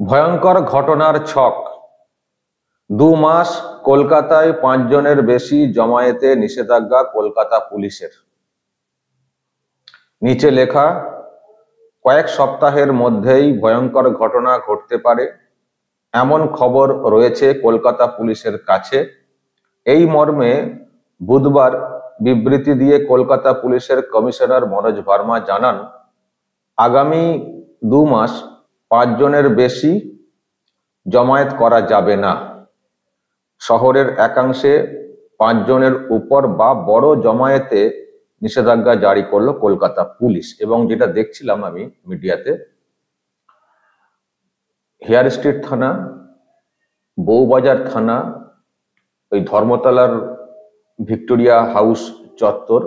ভয়ঙ্কর ঘটনার ছক। 2 মাস কলকাতায় 5 জনের বেশি জমায়েতে নিষেধাজ্ঞা কলকাতা পুলিশের। নিচে লেখা, কয়েক সপ্তাহের মধ্যেই ভয়ঙ্কর ঘটনা ঘটতে পারে এমন খবর রয়েছে কলকাতা পুলিশের কাছে। এই মর্মে বুধবার বিবৃতি দিয়ে কলকাতা পুলিশের কমিশনার মনোজ ভার্মা জানান, আগামী 2 মাস 5 জনের বেশি জমায়েত করা যাবে না। শহরের একাংশে 5 জনের উপর বা বড় জমায়েতে নিষেধাজ্ঞা জারি করলো কলকাতা পুলিশ। এবং যেটা দেখছিলাম আমি মিডিয়াতে, হেয়ার স্ট্রিট থানা, বউবাজার থানা, ওই ধর্মতলার ভিক্টোরিয়া হাউস চত্বর,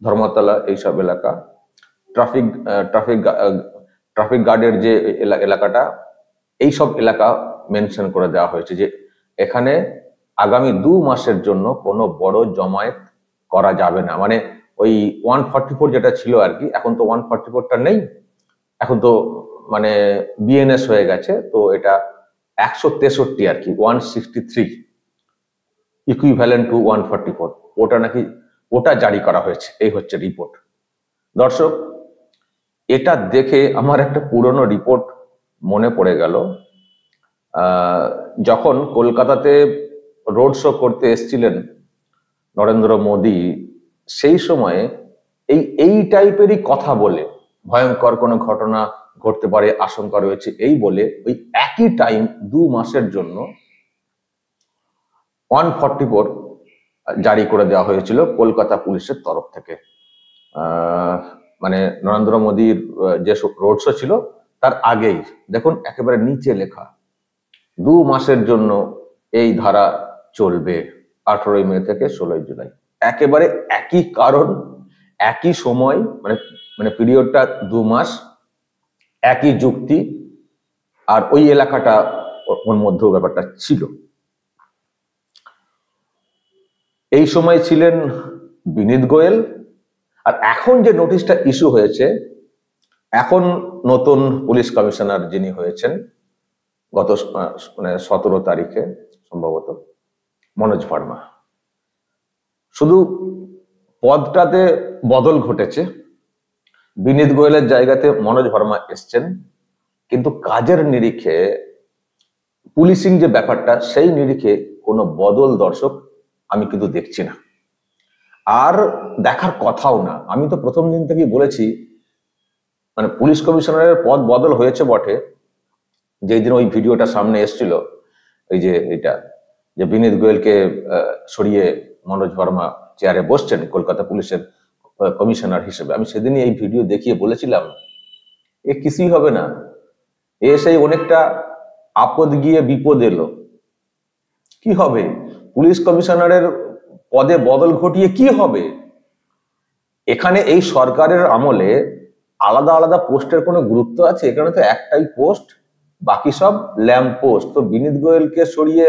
ধর্মতলা, এইসব এলাকা, ট্রাফিক গার্ডের যে এলাকাটা, এইসব এলাকা মেনশন করে দেওয়া হয়েছে যে এখানে আগামী 2 মাসের জন্য কোনো বড় জমায়েত করা যাবে না। মানে ওই 144 যেটা ছিল আর কি, এখন তো 144টা নেই, এখন তো মানে বিএনএস হয়ে গেছে, তো এটা 163 আর কি, 163 ইকুইভ্যালেন্ট টু 144, ওটা নাকি ওটা জারি করা হয়েছে। এই হচ্ছে রিপোর্ট। দর্শক, এটা দেখে আমার একটা পুরনো রিপোর্ট মনে পড়ে গেল। যখন কলকাতাতে রোড শো করতে এসেছিলেন নরেন্দ্র মোদী, সেই সময়ে এই টাইপেরই কথা বলে, ভয়ঙ্কর কোনো ঘটনা ঘটতে পারে, আশঙ্কা রয়েছে এই বলে, ওই একই টাইম 2 মাসের জন্য 144 জারি করে দেওয়া হয়েছিল কলকাতা পুলিশের তরফ থেকে। মানে নরেন্দ্র মোদীর যে রোড শো ছিল তার আগেই দেখুন একেবারে নিচে লেখা, 2 মাসের জন্য এই ধারা চলবে, 18 মে থেকে 16 জুলাই। একেবারে একই কারণ, একই সময়, মানে পিরিয়ডটা 2 মাস, একই যুক্তি, আর ওই এলাকাটা ওর মধ্যেও ব্যাপারটা ছিল। এই সময় ছিলেন বিনীত গোয়েল। আর এখন যে নোটিশটা ইস্যু হয়েছে, এখন নতুন পুলিশ কমিশনার যিনি হয়েছেন গত 17 তারিখে সম্ভবত, মনোজ ভার্মা। শুধু পদটাতে বদল ঘটেছে, বিনীত গোয়েলের জায়গাতে মনোজ ভার্মা এসছেন, কিন্তু কাজের নিরিখে, পুলিশিং যে ব্যাপারটা, সেই নিরিখে কোনো বদল দর্শক আমি কিন্তু দেখছি না, আর দেখার কথাও না। আমি তো প্রথম দিন থেকেই বলেছি, মানে পুলিশ কমিশনারের পদ বদল হয়েছে বটে, যেই দিন ওই ভিডিওটা সামনে এসেছিল, এই যে এটা যে বিনীত গোয়েলকে সরিয়ে মনোজ ভার্মা চেয়ারে বসছেন কলকাতা পুলিশের কমিশনার হিসেবে, আমি সেদিনই এই ভিডিও দেখিয়ে বলেছিলাম এ কিছুই হবে না, এ সেই অনেকটা আপদ গিয়ে বিপদ এলো। কি হবে? পুলিশ কমিশনারের পদে বদল ঘটিয়ে কি হবে? এখানে এই সরকারের আমলে আলাদা আলাদা পোস্টের কোনো গুরুত্ব আছে? এখানে তো একটাই পোস্ট, বাকি সব ল্যাম্প পোস্ট। তো বিনীত গোয়েলকে সরিয়ে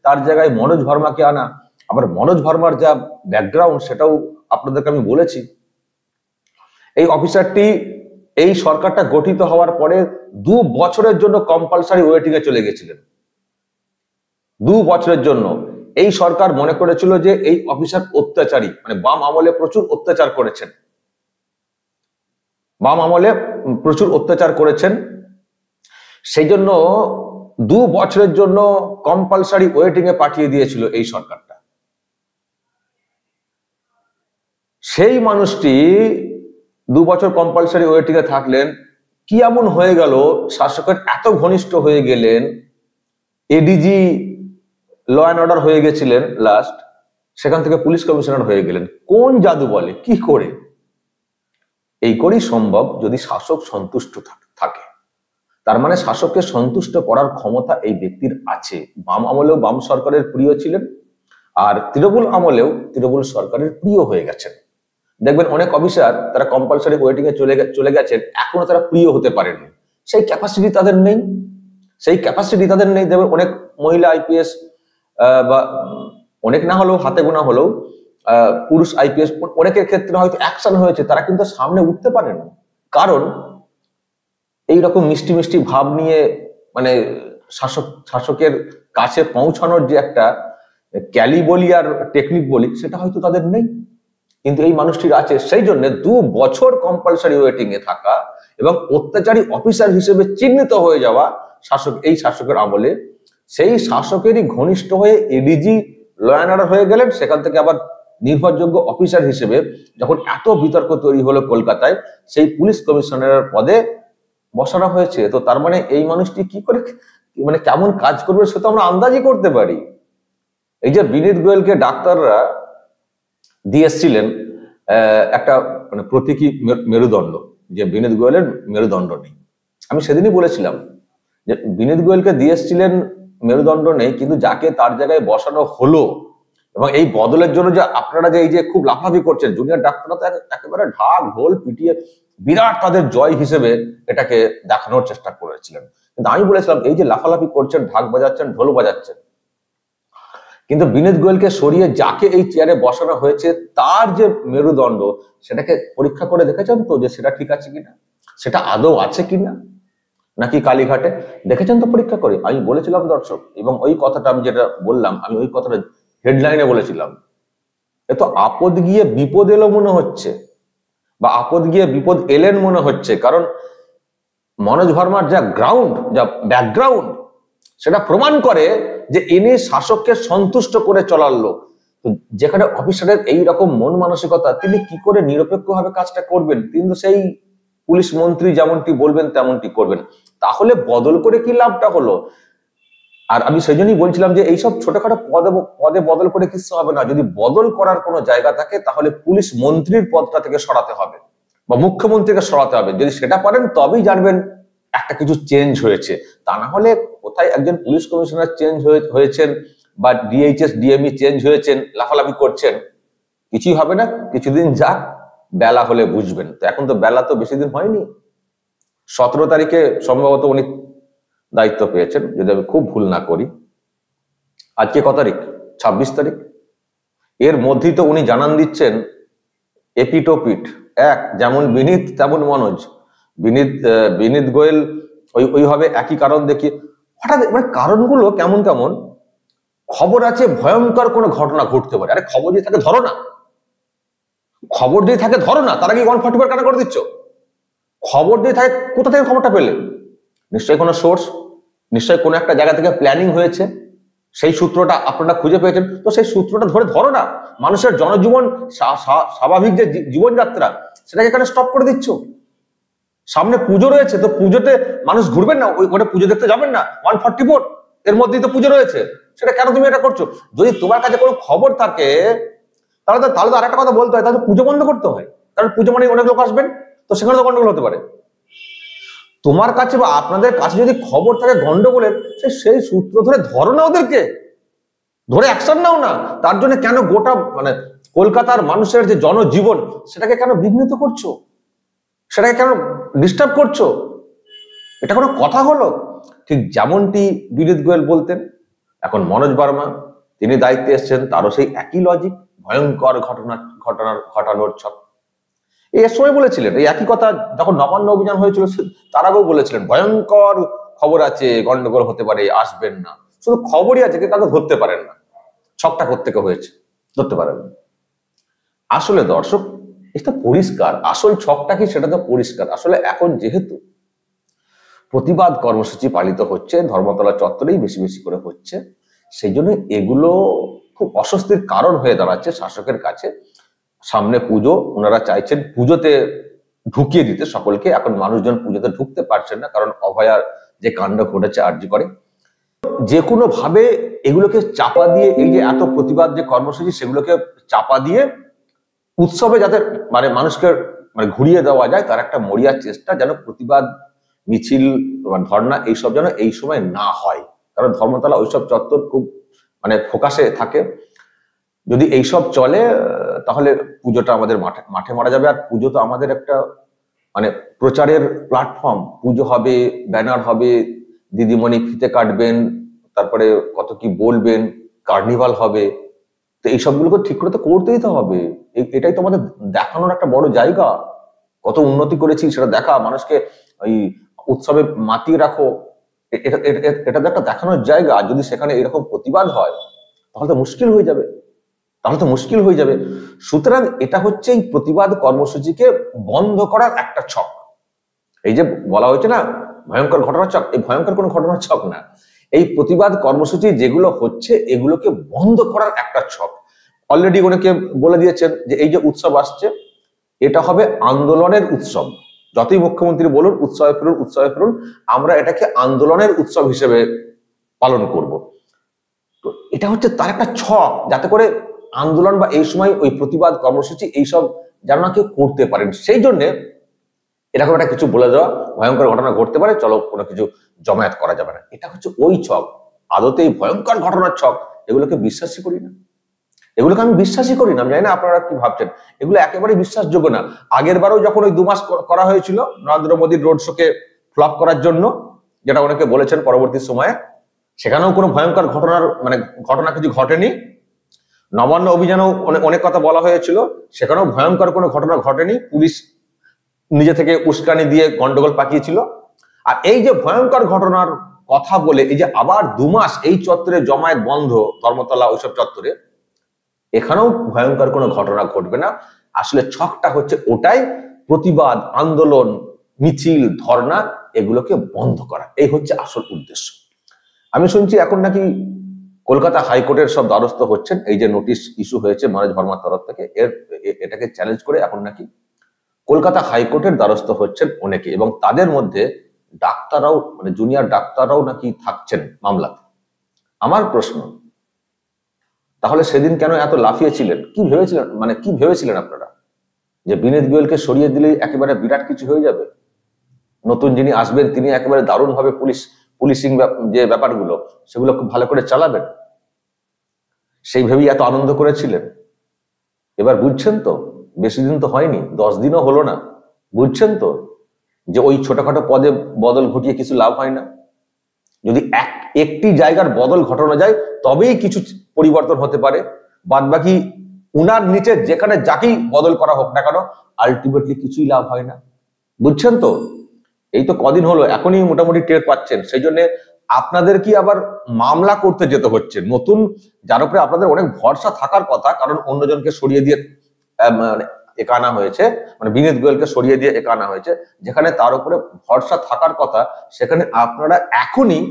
তার জায়গায় মনোজ ভার্মাকে আনা, আবার মনোজ ভার্মার যা ব্যাকগ্রাউন্ড সেটাও আপনাদেরকে আমি বলেছি। এই অফিসারটি এই সরকারটা গঠিত হওয়ার পরে 2 বছরের জন্য কম্পালসারি ওয়েটিং এ চলে গেছিলেন। 2 বছরের জন্য এই সরকার মনে করেছিল যে এই অফিসার অত্যাচারী, মানে বাম আমলে প্রচুর অত্যাচার করেছেন, সেই জন্য 2 বছরের জন্য কম্পালসারি ওয়েটিং এ পাঠিয়ে দিয়েছিল এই সরকারটা। সেই মানুষটি 2 বছর কম্পালসারি ওয়েটিং এ থাকলেন, কি এমন হয়ে গেল, শাসকের এত ঘনিষ্ঠ হয়ে গেলেন, এডিজি ল অ্যান্ড অর্ডার হয়ে গেছিলেন লাস্ট, সেখান থেকে পুলিশ কমিশনার হয়ে গেলেন। কোন জাদু বলে? কি করে? এই করেই সম্ভব যদি শাসক সন্তুষ্ট থাকে। তার মানে শাসককে সন্তুষ্ট করার ক্ষমতা এই ব্যক্তির আছে। বাম আমলেও বাম সরকারের প্রিয় ছিলেন, আর তৃণমূল আমলেও তৃণমূল সরকারের প্রিয় হয়ে গেছেন। দেখবেন অনেক অফিসার তারা কম্পালসারি ওয়েটিং এ চলে গেছেন, এখনো তারা প্রিয় হতে পারেননি। সেই ক্যাপাসিটি তাদের নেই। দেখবেন অনেক মহিলা আইপিএস, বা অনেক না হলেও, হাতে গোনা হলেও পুরুষ আইপিএস, অনেকের ক্ষেত্রে হয়তো অ্যাকশন হয়েছে, তারা কিন্তু সামনে উঠতে পারেন, কারণ এইরকম মিষ্টি মিষ্টি ভাব নিয়ে মানে শাসকের কাছে পৌঁছানোর যে একটা ক্যালি বলি আর টেকনিক বলি, সেটা হয়তো তাদের নেই, কিন্তু এই মানুষটির আছে। সেই জন্য 2 বছর কম্পালসারি ওয়েটিং এ থাকা এবং অত্যাচারী অফিসার হিসেবে চিহ্নিত হয়ে যাওয়া এই শাসকের আমলে, সেই শাসকেরই ঘনিষ্ঠ হয়ে এডিজি ল অ্যান্ড অর্ডার হয়ে গেলেন। সেখান থেকে আবার নির্ভরযোগ্য অফিসার হিসেবে যখন এত বিতর্ক তৈরি হলো কলকাতায়, সেই পুলিশ কমিশনারের পদে বসানো হয়েছে। তো তার মানে এই মানুষটি কি করে, মানে কেমন কাজ করবে সে তো আমরা আন্দাজই করতে পারি। এই যে বিনীত গোয়েলকে ডাক্তাররা দিয়ে এসছিলেন একটা মানে প্রতীকী মেরুদণ্ড, যে বিনীত গোয়েলের মেরুদণ্ড নেই। আমি সেদিনই বলেছিলাম যে বিনীত গোয়েলকে দিয়ে এসছিলেন মেরুদণ্ড নেই, কিন্তু যাকে তার জায়গায় বসানো হলো, এবং এই বদলের জন্য যে আপনারা যে এই যে খুব লাফালাফি করছেন, জুনিয়র ডাক্তাররা তো একেবারে ঢাক ঢোল পিটিয়ে বিরাট তাদের জয় হিসেবে এটাকে দেখানোর চেষ্টা করেছিলেন। কিন্তু আমি বলেছিলাম এই যে লাফালাফি করছেন, ঢাক বাজাচ্ছেন, ঢোল বাজাচ্ছেন, কিন্তু বিনীত গোয়েলকে সরিয়ে যাকে এই চেয়ারে বসানো হয়েছে তার যে মেরুদণ্ড, সেটাকে পরীক্ষা করে দেখেছেন তো যে সেটা ঠিক আছে কিনা, সেটা আদৌ আছে কিনা, নাকি কালীঘাটে দেখেছেন তো পরীক্ষা করে? আমি বলেছিলাম দর্শক, এবং ওই কথাটা আমি যেটা বললাম, আমি ওই কথাটা হেডলাইনে বলেছিলাম, এ তো আপদ গিয়ে বিপদ এলো মনে হচ্ছে, বা আপদ গিয়ে বিপদ এলেন মনে হচ্ছে। কারণ মনোজ ভার্মার যা গ্রাউন্ড, যা ব্যাকগ্রাউন্ড, সেটা প্রমাণ করে যে ইনি শাসককে সন্তুষ্ট করে চলার লোক। যেখানে অফিসারের এইরকম মন মানসিকতা, তিনি কি করে নিরপেক্ষভাবে কাজটা করবেন? তিনি তো সেই পুলিশ মন্ত্রী যেমনটি বলবেন তেমনটি করবেন। তাহলে বদল করে কি লাভটা হলো? আর আমি সেই জন্যই বলছিলাম যে এইসব ছোটখাটো পদে বদল করে কিছু হবে না। যদি বদল করার কোনো জায়গা থাকে তাহলে পুলিশ মন্ত্রীর পদটা থেকে সরাতে হবে বা মুখ্যমন্ত্রীকে সরাতে হবে। যদি সেটা পারেন তবেই জানবেন একটা কিছু চেঞ্জ হয়েছে। তা না হলে কোথায় একজন পুলিশ কমিশনার চেঞ্জ হয়েছেন বা ডিএইচএস ডিএমই চেঞ্জ হয়েছেন, লাফালাফি করছেন, কিছুই হবে না। কিছুদিন যাক, বেলা হলে বুঝবেন। তো এখন তো বেলা তো বেশি দিন হয়নি, 17 তারিখে সম্ভবত উনি দায়িত্ব পেয়েছেন, যদি আমি খুব ভুল না করি। আজকে কত তারিখ? 26 তারিখ। এর মধ্যেই তো উনি জানান দিচ্ছেন এপিটোপিট এক, যেমন বিনীত তেমন মনোজ। বিনীত গোয়েল ওইভাবে একই কারণ দেখি হঠাৎ, মানে কারণগুলো কেমন কেমন। খবর আছে ভয়ঙ্কর কোনো ঘটনা ঘটতে পারে, আরে খবর দিয়ে থাকে ধরো না, খবর দিয়ে থাকে ধরো না, তারা কি 144 কাটা করে দিচ্ছ? খবর দিয়ে থাকে, কোথা থেকে খবরটা পেলে? নিশ্চয়ই কোনো সোর্স, নিশ্চয়ই কোনো একটা জায়গা থেকে প্ল্যানিং হয়েছে, সেই সূত্রটা আপনারা খুঁজে পেয়েছেন। তো সেই সূত্রটা ধরো না। মানুষের জনজীবন, স্বাভাবিক যে জীবনযাত্রা, সেটাকে এখানে স্টপ করে দিচ্ছ। সামনে পুজো রয়েছে, তো পুজোতে মানুষ ঘুরবেন না? ওটা পুজো দেখতে যাবেন না? 144 এর মধ্যেই তো পুজো রয়েছে, সেটা কেন তুমি এটা করছো? যদি তোমার কাছে কোনো খবর থাকে তাহলে তো আরেকটা কথা বলতে হয়, তাহলে পুজো বন্ধ করতে হয়। কারণ পুজো মানে অনেক লোক আসবেন, তো সেখানে তো গন্ডগোল হতে পারে। তোমার কাছে বা আপনাদের কাছে যদি খবর থাকে গন্ডগোলের, সেই সূত্র ধরো না, ওদেরকে ধরে অ্যাকশন নাও না। তার জন্য কেন গোটা মানে কলকাতার মানুষের যে জনজীবন, সেটাকে কেন বিঘ্নিত করছো? সেটাকে কেন ডিস্টার্ব করছো? এটা কোনো কথা হলো? ঠিক যেমনটি বিনীত গোয়েল বলতেন, এখন মনোজ ভার্মা তিনি দায়িত্বে এসছেন, তারও সেই একই লজিক, ভয়ঙ্কর ঘটানোর ছক। এর সময় বলেছিলেন এই একই কথা, যখন নবান্ন অভিযান হয়েছিল তার আগেও বলেছিলেন ভয়ঙ্কর খবর আছে, গন্ডগোল হতে পারে, আসবেন না। শুধু খবরই আছে, কেউ কাউকে ধরতে পারেন না। ছকটা কোত্থেকে হয়েছে ধরতে পারেন না। আসলে দর্শক, এটা পরিষ্কার, আসল ছকটা কি সেটা তো পরিষ্কার। আসলে এখন যেহেতু প্রতিবাদ কর্মসূচি পালিত হচ্ছে, ধর্মতলা চত্বরেই বেশি বেশি করে হচ্ছে, সেই জন্য এগুলো খুব অস্বস্তির কারণ হয়ে দাঁড়াচ্ছে শাসকের কাছে। সামনে পুজো, ওনারা চাইছেন পুজোতে ঢুকিয়ে দিতে সকলকে। এখন মানুষজন পুজোতে ঢুকতে পারছেন না, কারণ অভয়ার যে কাণ্ড ঘটেছে আরজি করে। যে কোনো ভাবে এগুলোকে চাপা দিয়ে, এই যে এত প্রতিবাদ যে কর্মসূচি, সেগুলোকে চাপা দিয়ে উৎসবে যাতে মানে মানুষকে মানে ঘুরিয়ে দেওয়া যায়, তার একটা মরিয়া চেষ্টা, যেন প্রতিবাদ মিছিল ধর্ণা এইসব যেন এই সময় না হয়। কারণ ধর্মতলা ওইসব চত্বর খুব মানে ফোকাসে থাকে। যদি এইসব চলে তাহলে পুজোটা আমাদের মাঠে মারা যাবে। আর পুজো তো আমাদের একটা মানে প্রচারের প্ল্যাটফর্ম। পুজো হবে, ব্যানার হবে, দিদিমণি ফিতে কাটবেন, তারপরে কত কি বলবেন, কার্নিভাল হবে। তো এই সবগুলোকে ঠিক করে তো করতেই তো হবে। এটাই তো আমাদের দেখানোর একটা বড় জায়গা। কত উন্নতি করেছি সেটা দেখা, মানুষকে ওই উৎসবে মাতিয়ে রাখো, এটা তো একটা দেখানোর জায়গা। যদি সেখানে এরকম প্রতিবাদ হয় তাহলে তো মুশকিল হয়ে যাবে, সুতরাং এটা হচ্ছে এই প্রতিবাদ কর্মসূচিকে বন্ধ করার একটা ছক। এই যে বলা হয়েছে না ভয়ঙ্কর ঘটনার ছক, এই ভয়ঙ্কর কোনো ঘটনার ছক না, এই প্রতিবাদ কর্মসূচি যেগুলো হচ্ছে এগুলোকে বন্ধ করার একটা ছক। অলরেডি অনেকে বলে দিয়েছেন যে এই যে উৎসব আসছে এটা হবে আন্দোলনের উৎসব। যতই মুখ্যমন্ত্রী বলুন উৎসবে ফিরুন, আমরা এটাকে আন্দোলনের উৎসব হিসেবে পালন করব। তো এটা হচ্ছে তার একটা ছক, যাতে করে আন্দোলন বা এই সময় ওই প্রতিবাদ কর্মসূচি এইসব যেন না কেউ করতে পারেন। সেই জন্য এরকম একটা কিছু বলে দেওয়া, ভয়ঙ্কর ঘটনা ঘটতে পারে, চলো কোনো কিছু জমায়েত করা যাবে না, এটা হচ্ছে ওই ছক। আদতে এই ভয়ঙ্কর ঘটনার ছক এগুলোকে বিশ্বাসই করি না, আমি বিশ্বাসই করি না। আমি জানি না আপনারা কি ভাবছেন, এগুলো একেবারে বিশ্বাসযোগ্য না। আগের বারও যখন ওই 2 মাস করা হয়েছিল নরেন্দ্র মোদীর রোড শোকে ফ্লপ করার জন্য, যেটা অনেকে বলেছেন পরবর্তী সময়ে, সেখানেও কোনো ভয়ঙ্কর ঘটনা কিছু ঘটেনি। নবান্ন অভিযানেও অনেক কথা বলা হয়েছিল, সেখানেও ভয়ঙ্কর কোনো ঘটনা ঘটেনি। পুলিশ নিজে থেকে উস্কানি দিয়ে গন্ডগোল পাকিয়েছিল। আর এই যে ভয়ঙ্কর ঘটনার কথা বলে এই যে আবার 2 মাস এই চত্বরে জমায়েত বন্ধ, ধর্মতলা ওইসব চত্বরে, এখানেও ভয়ঙ্কর কোনো ঘটনা ঘটবে না। আসলে ছকটা হচ্ছে ওটাই, প্রতিবাদ, আন্দোলন, মিছিল, ধর্ণা এগুলোকে বন্ধ করা, এই হচ্ছে আসল উদ্দেশ্য। আমি শুনছি এখন নাকি কলকাতা হাইকোর্টের সব দ্বারস্থ হচ্ছেন, এই যে নোটিশ ইস্যু হয়েছে মনোজ ভার্মার তরফ থেকে, এটাকে চ্যালেঞ্জ করে এখন নাকি কলকাতা হাইকোর্টের দ্বারস্থ হচ্ছেন অনেকে, এবং তাদের মধ্যে ডাক্তাররাও, জুনিয়র ডাক্তাররাও নাকি থাকছেন মামলাতে। আমার প্রশ্ন, তাহলে সেদিন কেন এত লাফিয়েছিলেন? কি ভেবেছিলেন আপনারা যে বিনীত গোয়েলকে সরিয়ে দিলেই একেবারে বিরাট কিছু হয়ে যাবে, নতুন যিনি আসবেন তিনি একেবারে দারুণ ভাবে পুলিশিং যে ব্যাপারগুলো সেগুলো খুব ভালো করে চালাবেন, সেই ভেবেই এত আনন্দ করেছিলেন? এবার বুঝছেন তো, বেশি দিন তো হয়নি, 10 দিনও হলো না, বুঝছেন তো যে ওই ছোটখাটো পদে বদল ঘটিয়ে কিছু লাভ হয় না। যদি একটি জায়গার বদল ঘটানো যায় তবেই কিছু পরিবর্তন হতে পারে, বাদ বাকি উনার নিচে যেখানে যাকেই বদল করা হোক না কেন আলটিমেটলি কিছুই লাভ হয় না। বুঝছেন তো? এই তো কদিন হলো, এখনই মোটামুটি টের পাচ্ছেন। সেই জন্য আপনাদের কি আবার মামলা করতে যেতে হচ্ছে, নতুন যার উপরে আপনাদের অনেক ভরসা থাকার কথা, কারণ অন্যজনকে সরিয়ে দিয়ে একা আনা হয়েছে, বিনীত গোয়েলকে সরিয়ে দিয়ে একা আনা হয়েছে, যেখানে তার উপরে ভরসা থাকার কথা, সেখানে আপনারা এখনই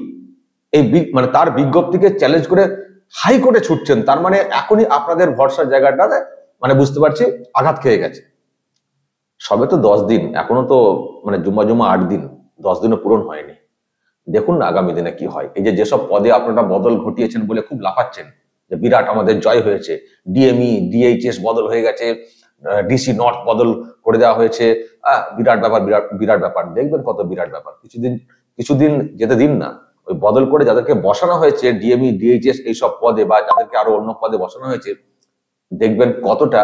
এই তার বিজ্ঞপ্তিকে চ্যালেঞ্জ করে হাইকোর্টে ছুটছেন। তার মানে এখনই আপনাদের ভরসার জায়গাটাতে বুঝতে পারছি আঘাত খেয়ে গেছে। সবে তো 10 দিন, এখনো তো জুম্মা 8 দিন, 10 দিনও পূরণ হয়নি। দেখুন না আগামী দিনে কি হয়। এই যেসব পদে আপনারা বদল ঘটিয়েছেন বলে খুব লাফাচ্ছেন যে বিরাট আমাদের জয় হয়েছে, ডিএমই ডিএইচএস বদল হয়ে গেছে, ডিসি নর্থ বদল করে দেওয়া হয়েছে, বিরাট ব্যাপার, দেখবেন কত বিরাট ব্যাপার। কিছুদিন যেতে দিন না, ওই বদল করে যাদেরকে বসানো হয়েছে ডিএমই ডিএইচএস এইসব পদে, বা যাদেরকে আরো অন্য পদে বসানো হয়েছে, দেখবেন কতটা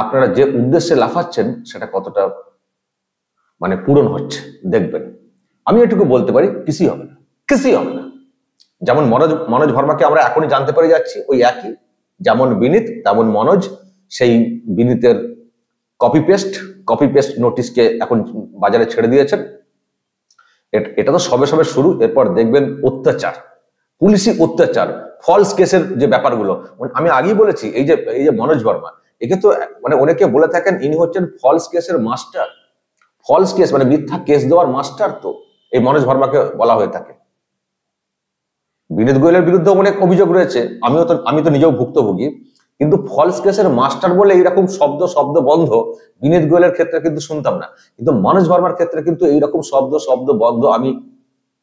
আপনারা যে উদ্দেশ্যে লাফাচ্ছেন সেটা কতটা পূরণ হচ্ছে, দেখবেন। আমি এটুকু বলতে পারি, কিছুই হবে না। যেমন মনোজ ভার্মাকে আমরা এখনই জানতে পেরে যাচ্ছি, ওই একই, যেমন বিনীত তেমন মনোজ। সেই বিনীতের কপি পেস্ট নোটিশকে এখন বাজারে ছেড়ে দিয়েছেন। এটা তো সবে শুরু, এরপর দেখবেন অত্যাচার, পুলিশি অত্যাচার, ফলস কেসের যে ব্যাপারগুলো। আমি আগেই বলেছি, এই যে মনোজ ভার্মা, একে তো অনেকে বলে থাকেন ইনি হচ্ছেন ফলস কেসের মাস্টার। ফলস কেস মিথ্যা কেস দেওয়ার মাস্টার তো এই মনোজ ভার্মাকে বলা হয়ে থাকে। বিনীত গোয়েলের বিরুদ্ধে অনেক অভিযোগ রয়েছে, আমি তো নিজেও ভুক্তভোগী, কিন্তু ফলস কেসের মাস্টার বলে এইরকম শব্দ বন্ধ বিনীত গোয়েলের ক্ষেত্রে কিন্তু শুনতাম না। কিন্তু মনোজ ভার্মার ক্ষেত্রে কিন্তু এইরকম শব্দ বন্ধ আমি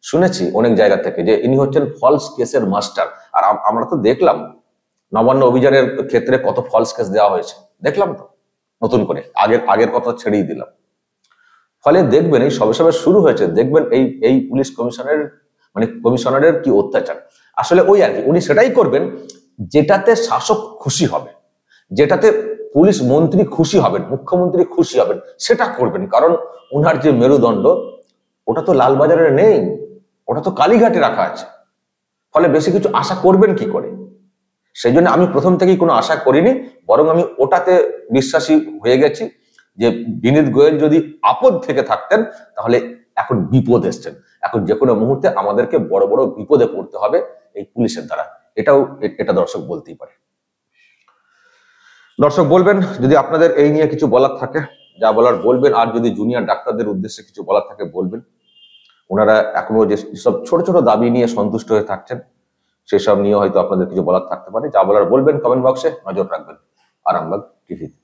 শুনেছি অনেক জায়গা থেকে, যে ইনি হচ্ছেন ফলস কেসের মাস্টার। আর আমরা তো দেখলাম নবান্ন অভিযানের ক্ষেত্রে কত ফলস কেস দেওয়া হয়েছে, দেখলাম তো, নতুন করে আগের কথা ছেড়েই দিলাম। ফলে দেখবেন এই সবে শুরু হয়েছে, দেখবেন এই পুলিশ কমিশনারের কি অত্যাচার। আসলে ওই আর কি, উনি সেটাই করবেন যেটাতে শাসক খুশি হবে, যেটাতে পুলিশ মন্ত্রী খুশি হবেন, মুখ্যমন্ত্রী খুশি হবেন, সেটা করবেন। কারণ ওনার যে মেরুদণ্ড ওটা তো লালবাজারে নেই, ওটা তো কালীঘাটে রাখা আছে। ফলে বেশি কিছু আশা করবেন কি করে? সেই জন্য আমি প্রথম থেকেই কোনো আশা করিনি, বরং আমি ওটাতে বিশ্বাসী হয়ে গেছি যে বিনীত গোয়েল যদি আপদ থেকে থাকতেন তাহলে এখন বিপদ এসছেন। এখন যে কোনো মুহূর্তে আমাদেরকে বড় বড় বিপদে পড়তে হবে এই পুলিশের দ্বারা। এটা দর্শক বলতেই পারে। দর্শক বলবেন যদি আপনাদের এই নিয়ে কিছু বলার থাকে, যা বলার বলবেন, আর যদি জুনিয়র ডাক্তারদের উদ্দেশ্যে কিছু বলার থাকে বলবেন। ওনারা এখনো যেসব ছোট ছোট দাবি নিয়ে সন্তুষ্ট হয়ে থাকছেন সেসব নিয়ে হয়তো আপনাদের কিছু বলার থাকতে পারে। যা বলার বলবেন কমেন্ট বক্সে, নজর রাখবেন আরামবাগ টিভিতে।